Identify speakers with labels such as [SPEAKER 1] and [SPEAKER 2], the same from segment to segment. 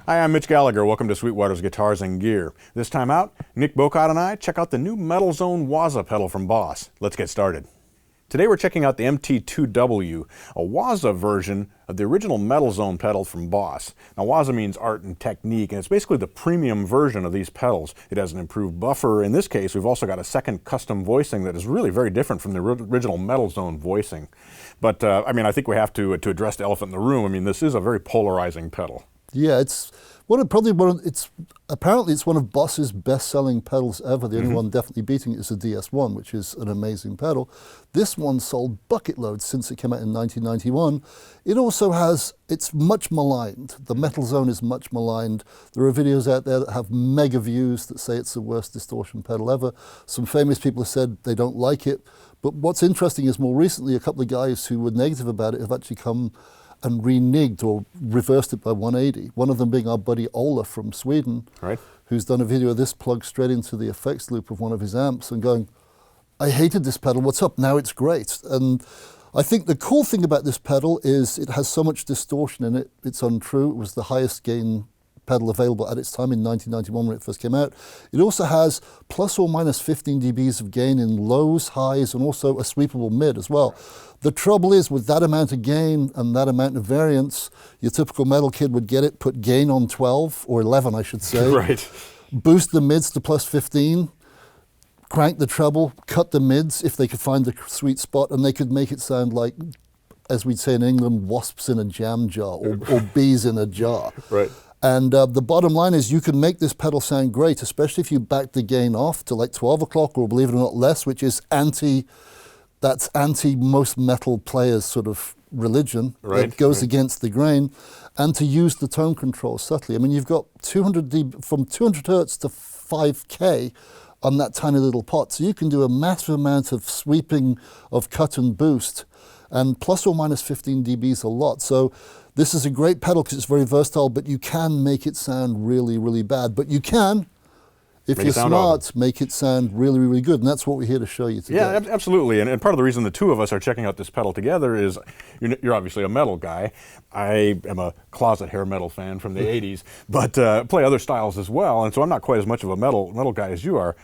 [SPEAKER 1] Hi, I'm Mitch Gallagher. Welcome to Sweetwater's Guitars and Gear. This time out, Nick Bocott and I check out the new Metal Zone Waza pedal from Boss. Let's get started. Today we're checking out the MT-2W, a Waza version of the original Metal Zone pedal from Boss. Now Waza means art and technique, and it's basically the premium version of these pedals. It has an improved buffer. In this case, we've also got a second custom voicing that is really very different from the original Metal Zone voicing. But I think we have to address the elephant in the room. I mean, this is a very polarizing pedal.
[SPEAKER 2] Yeah, apparently it's one of Boss's best-selling pedals ever. The only one definitely beating it is the DS1, which is an amazing pedal. This one sold bucket loads since it came out in 1991. It also it's much maligned. The Metal Zone is much maligned. There are videos out there that have mega views that say it's the worst distortion pedal ever. Some famous people have said they don't like it. But what's interesting is more recently, a couple of guys who were negative about it have actually come and reneged or reversed it by 180. One of them being our buddy Ola from Sweden,
[SPEAKER 1] right,
[SPEAKER 2] who's done a video of this plugged straight into the effects loop of one of his amps and going, I hated this pedal, what's up? Now it's great. And I think the cool thing about this pedal is it has so much distortion in it, it's untrue. It was the highest gain pedal available at its time in 1991 when it first came out. It also has plus or minus 15 dBs of gain in lows, highs, and also a sweepable mid as well. The trouble is with that amount of gain and that amount of variance, your typical metal kid would get it, put gain on 12, or 11 I should say,
[SPEAKER 1] right,
[SPEAKER 2] boost the mids to plus 15, crank the treble, cut the mids if they could find the sweet spot, and they could make it sound like, as we'd say in England, wasps in a jam jar or bees in a jar.
[SPEAKER 1] Right.
[SPEAKER 2] And the bottom line is you can make this pedal sound great, especially if you back the gain off to like 12 o'clock or believe it or not less, which is that's anti most metal players sort of religion.
[SPEAKER 1] Right,
[SPEAKER 2] that goes against the grain, and to use the tone control subtly. I mean, you've got 200 dB, from 200 hertz to 5K on that tiny little pot. So you can do a massive amount of sweeping of cut and boost, and plus or minus 15 dBs a lot. So this is a great pedal because it's very versatile, but you can make it sound really, really bad. But you can, if you're smart, make it sound really, really good. And that's what we're here to show you today.
[SPEAKER 1] Yeah, absolutely. And part of the reason the two of us are checking out this pedal together is you're obviously a metal guy. I am a closet hair metal fan from the 80s, but play other styles as well. And so I'm not quite as much of a metal guy as you are.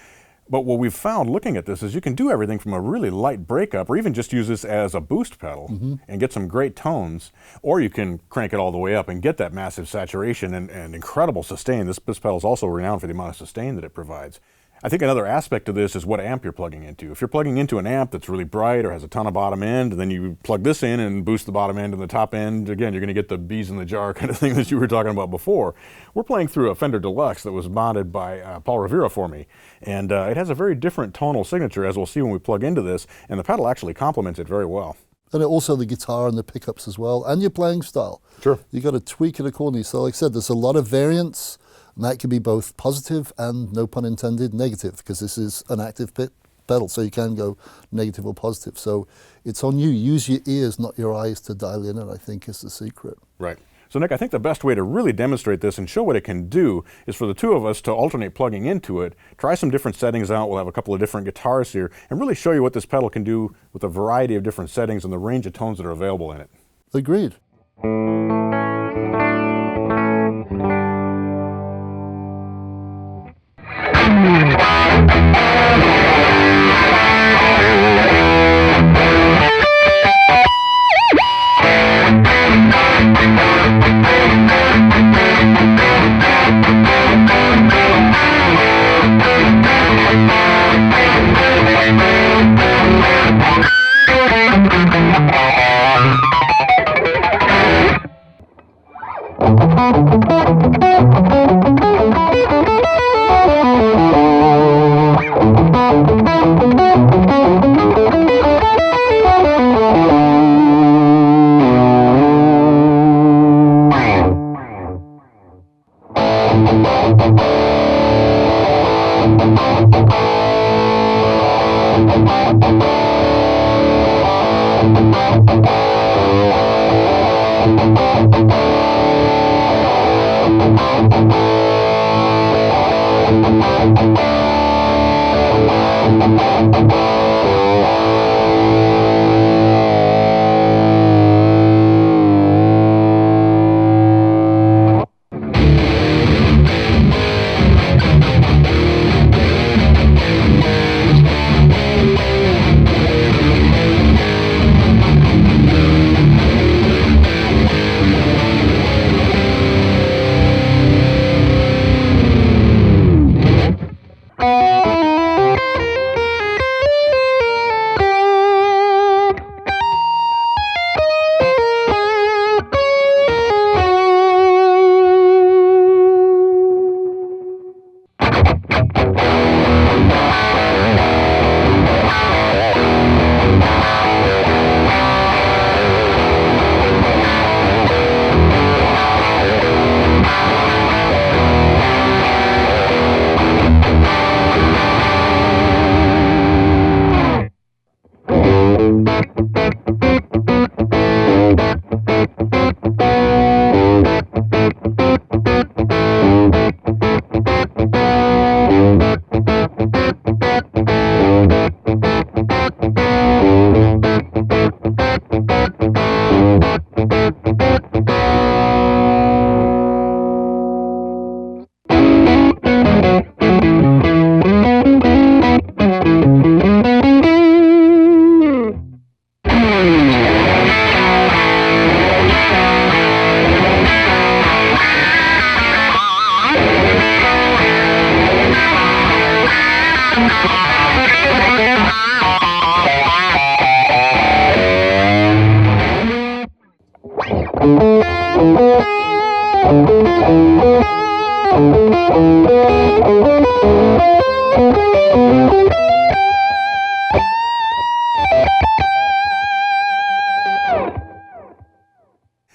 [SPEAKER 1] But what we've found looking at this is you can do everything from a really light breakup, or even just use this as a boost pedal and get some great tones, or you can crank it all the way up and get that massive saturation and incredible sustain. This pedal is also renowned for the amount of sustain that it provides. I think another aspect of this is what amp you're plugging into. If you're plugging into an amp that's really bright or has a ton of bottom end, and then you plug this in and boost the bottom end and the top end, again, you're going to get the bees in the jar kind of thing that you were talking about before. We're playing through a Fender Deluxe that was modded by Paul Rivera for me, and it has a very different tonal signature, as we'll see when we plug into this, and the pedal actually complements it very well.
[SPEAKER 2] And also the guitar and the pickups as well, and your playing style.
[SPEAKER 1] Sure.
[SPEAKER 2] You got to tweak it accordingly. So like I said, there's a lot of variance. And that can be both positive and, no pun intended, negative, because this is an active pedal, so you can go negative or positive. So it's on you. Use your ears, not your eyes, to dial in it, I think, is the secret.
[SPEAKER 1] Right. So Nick, I think the best way to really demonstrate this and show what it can do is for the two of us to alternate plugging into it, try some different settings out. We'll have a couple of different guitars here, and really show you what this pedal can do with a variety of different settings and the range of tones that are available in it.
[SPEAKER 2] Agreed.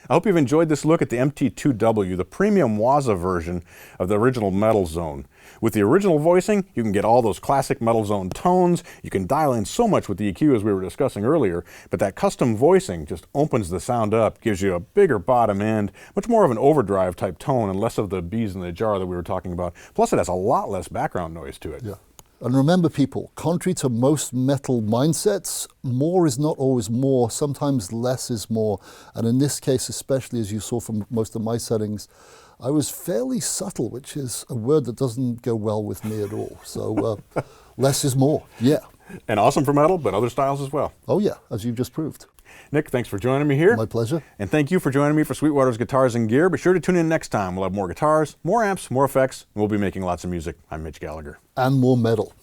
[SPEAKER 1] I hope you've enjoyed this look at the MT-2W, the premium Waza version of the original Metal Zone. With the original voicing, you can get all those classic Metal Zone tones. You can dial in so much with the EQ as we were discussing earlier, but that custom voicing just opens the sound up, gives you a bigger bottom end, much more of an overdrive type tone and less of the bees in the jar that we were talking about. Plus it has a lot less background noise to it.
[SPEAKER 2] Yeah. And remember, people, contrary to most metal mindsets, more is not always more. Sometimes less is more. And in this case, especially as you saw from most of my settings, I was fairly subtle, which is a word that doesn't go well with me at all. So less is more, yeah.
[SPEAKER 1] And awesome for metal, but other styles as well.
[SPEAKER 2] Oh yeah, as you've just proved.
[SPEAKER 1] Nick, thanks for joining me here.
[SPEAKER 2] My pleasure.
[SPEAKER 1] And thank you for joining me for Sweetwater's Guitars and Gear. Be sure to tune in next time. We'll have more guitars, more amps, more effects, and we'll be making lots of music. I'm Mitch Gallagher.
[SPEAKER 2] And more metal.